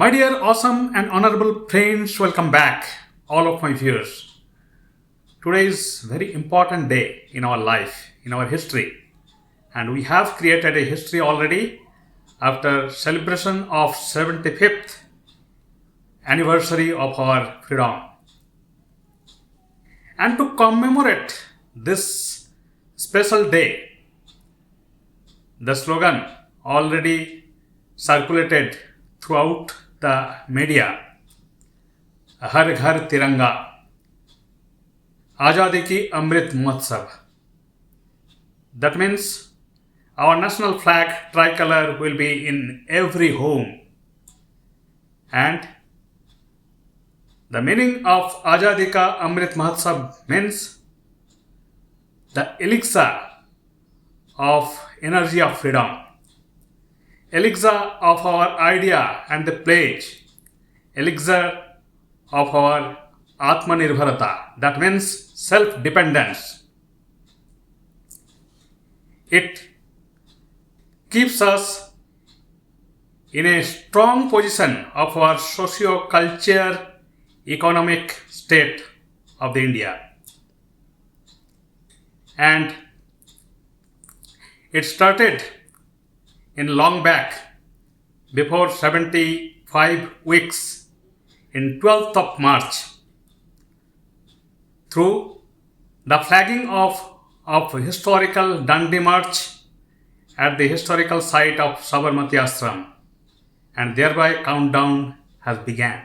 My dear, awesome, and honorable friends, welcome back, all of my viewers. Today is very important day in our life, in our history, and we have created a history already after celebration of 75th anniversary of our freedom. And to commemorate this special day, the slogan already circulated throughout the media, हर घर तिरंगा, आज़ादी की Amrit Mahotsav. That means our national flag tricolor will be in every home. And the meaning of Azadi Ka Amrit Mahotsav means the elixir of energy of freedom, elixir of our idea and the pledge, elixir of our Atmanirbharata, that means self-dependence. It keeps us in a strong position of our socio-culture economic state of the India. And it started in long back, before 75 weeks, in 12th of March, through the flagging of historical Dandi March at the historical site of Sabarmati Ashram, and thereby countdown has begun.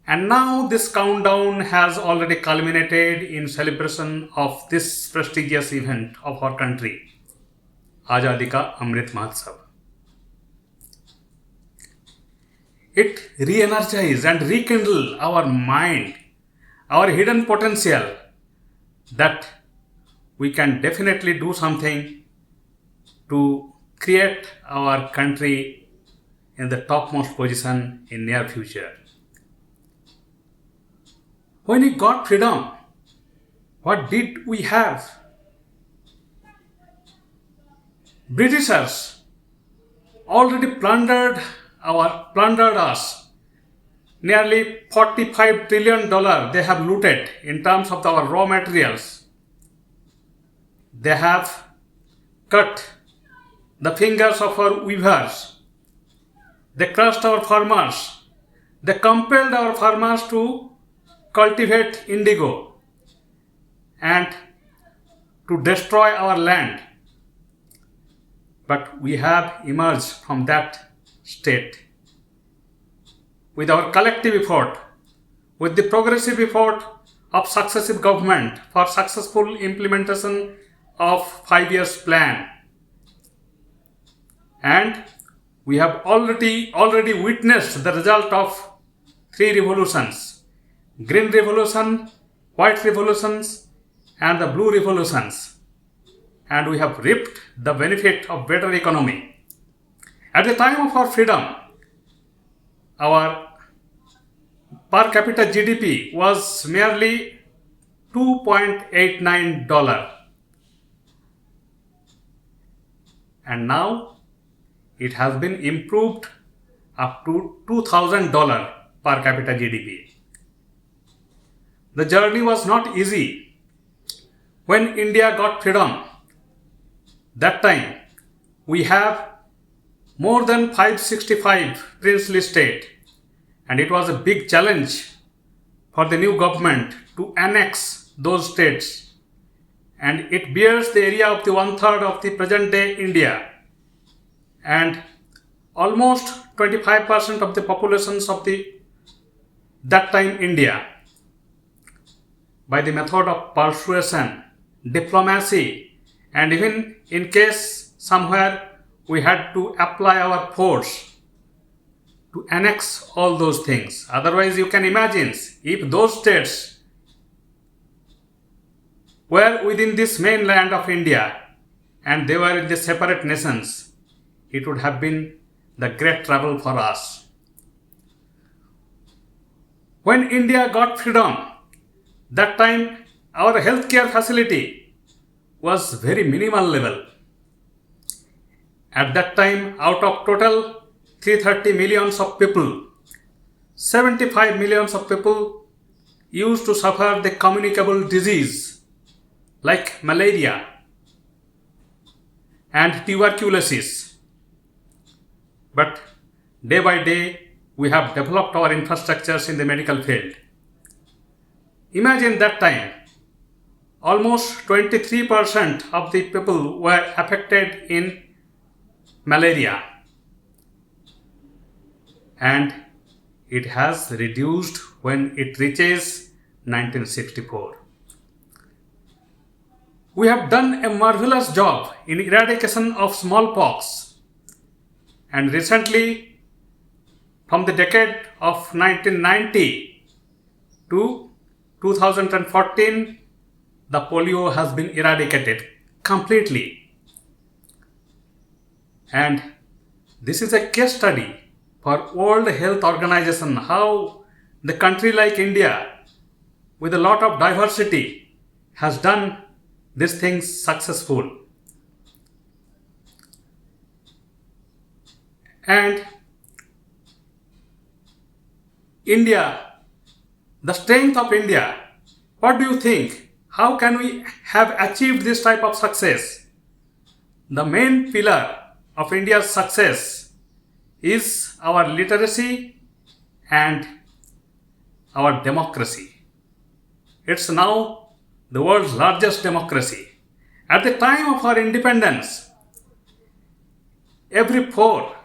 And now this countdown has already culminated in celebration of this prestigious event of our country, Azadi Ka Amrit Mahotsav. It re-energizes and rekindle our mind, our hidden potential, that we can definitely do something to create our country in the topmost position in near future. When we got freedom, what did we have? Britishers already plundered us. Nearly $45 trillion they have looted in terms of our raw materials. They have cut the fingers of our weavers. They crushed our farmers. They compelled our farmers to cultivate indigo and to destroy our land. But we have emerged from that state with our collective effort, with the progressive effort of successive government for successful implementation of 5 years plan. And we have already witnessed the result of 3 revolutions: Green Revolution, White Revolutions, and the Blue Revolutions. And we have reaped the benefit of better economy. At the time of our freedom, our per capita GDP was merely $2.89. And now it has been improved up to $2,000 per capita GDP. The journey was not easy. When India got freedom, that time we have more than 565 princely states, and it was a big challenge for the new government to annex those states, and it bears the area of the 1/3 of the present day India and almost 25% of the populations of the that time India. By the method of persuasion, diplomacy, and even in case somewhere we had to apply our force to annex all those things. Otherwise, you can imagine if those states were within this mainland of India and they were in the separate nations, it would have been the great trouble for us. When India got freedom, that time our healthcare facility was very minimal level. At that time, out of total 330 millions of people, 75 millions of people used to suffer the communicable disease like malaria and tuberculosis. But day by day, we have developed our infrastructures in the medical field. Imagine that time, almost 23% of the people were affected in malaria, and it has reduced when it reaches 1964. We have done a marvelous job in eradication of smallpox, and recently, from the decade of 1990 to 2014, the polio has been eradicated completely. And this is a case study for World Health Organization, how the country like India, with a lot of diversity, has done these things successful. And India, the strength of India, what do you think? How can we have achieved this type of success? The main pillar of India's success is our literacy and our democracy. It's now the world's largest democracy. At the time of our independence, every 4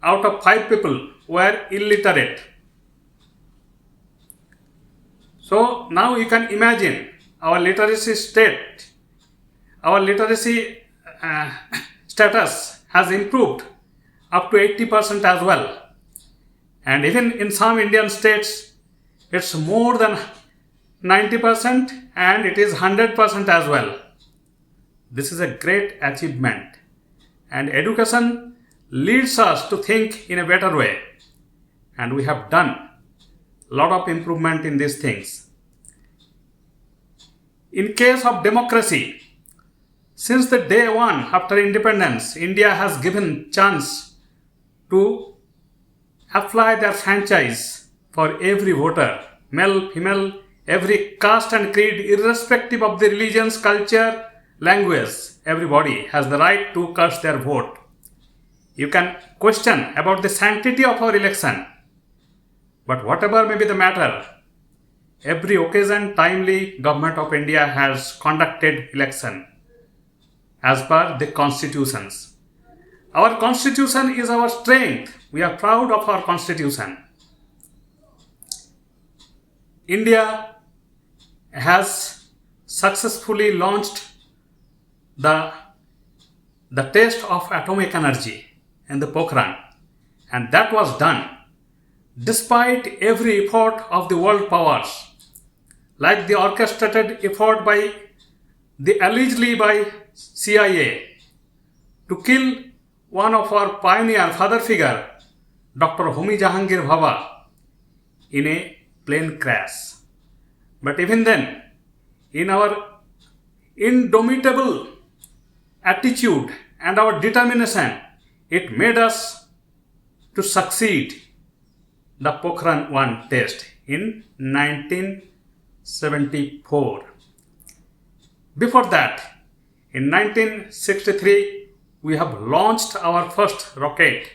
out of 5 people were illiterate. So now you can imagine our literacy state, our literacy status has improved up to 80% as well. And even in some Indian states, it's more than 90% and it is 100% as well. This is a great achievement. And education leads us to think in a better way. And we have done a lot of improvement in these things. In case of democracy, since the day one after independence, India has given chance to apply their franchise for every voter, male, female, every caste and creed, irrespective of the religions, culture, language. Everybody has the right to cast their vote. You can question about the sanctity of our election, but whatever may be the matter, every occasion timely Government of India has conducted election as per the constitutions. Our constitution is our strength. We are proud of our constitution. India has successfully launched the test of atomic energy in the Pokhran, and that was done despite every effort of the world powers, like the orchestrated effort by allegedly by CIA to kill one of our pioneer father figure, Dr. Homi Jahangir Bhabha, in a plane crash. But even then, in our indomitable attitude and our determination, it made us to succeed the Pokhran 1 test in 1974. Before that, in 1963, we have launched our first rocket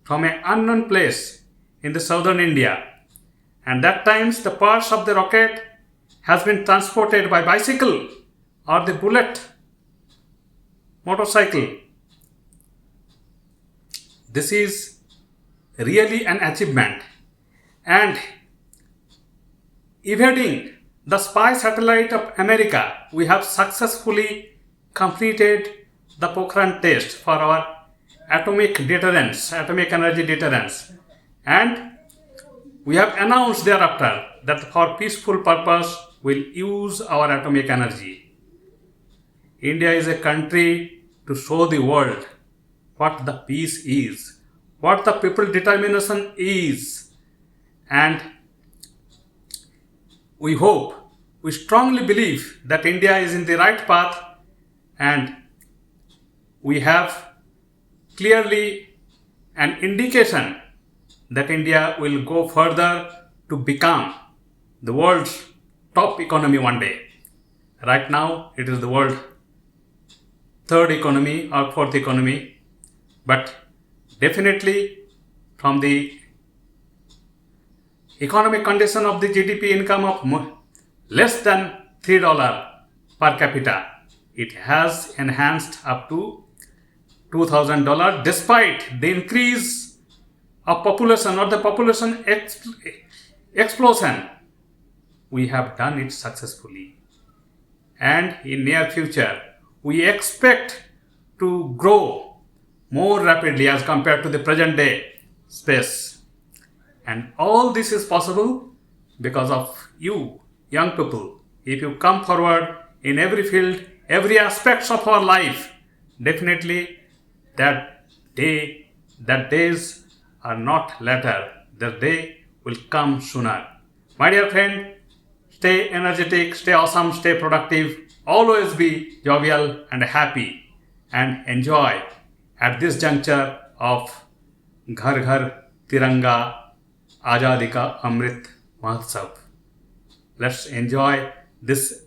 from an unknown place in the southern India. And that times the parts of the rocket has been transported by bicycle or the bullet motorcycle. This is really an achievement. And evading the spy satellite of America, we have successfully completed the Pokhran test for our atomic deterrence, atomic energy deterrence. And we have announced thereafter that for peaceful purpose, we'll use our atomic energy. India is a country to show the world what the peace is, what the people's determination is. And we hope, we strongly believe that India is in the right path, and we have clearly an indication that India will go further to become the world's top economy one day. Right now, it is the world's third economy or fourth economy, but definitely from the economic condition of the GDP income of less than $3 per capita, it has enhanced up to $2,000 despite the increase of population or the population explosion. We have done it successfully, and in near future we expect to grow more rapidly as compared to the present day space. And all this is possible because of you, young people. If you come forward in every field, every aspect of our life, definitely that days are not later. The day will come sooner. My dear friend, stay energetic, stay awesome, stay productive, always be jovial and happy, and enjoy at this juncture of Ghar Ghar Tiranga Azadi Ka Amrit Mahotsav. Let's enjoy this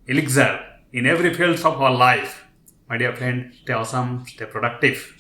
elixir in every field of our life. My dear friend, stay awesome, stay productive.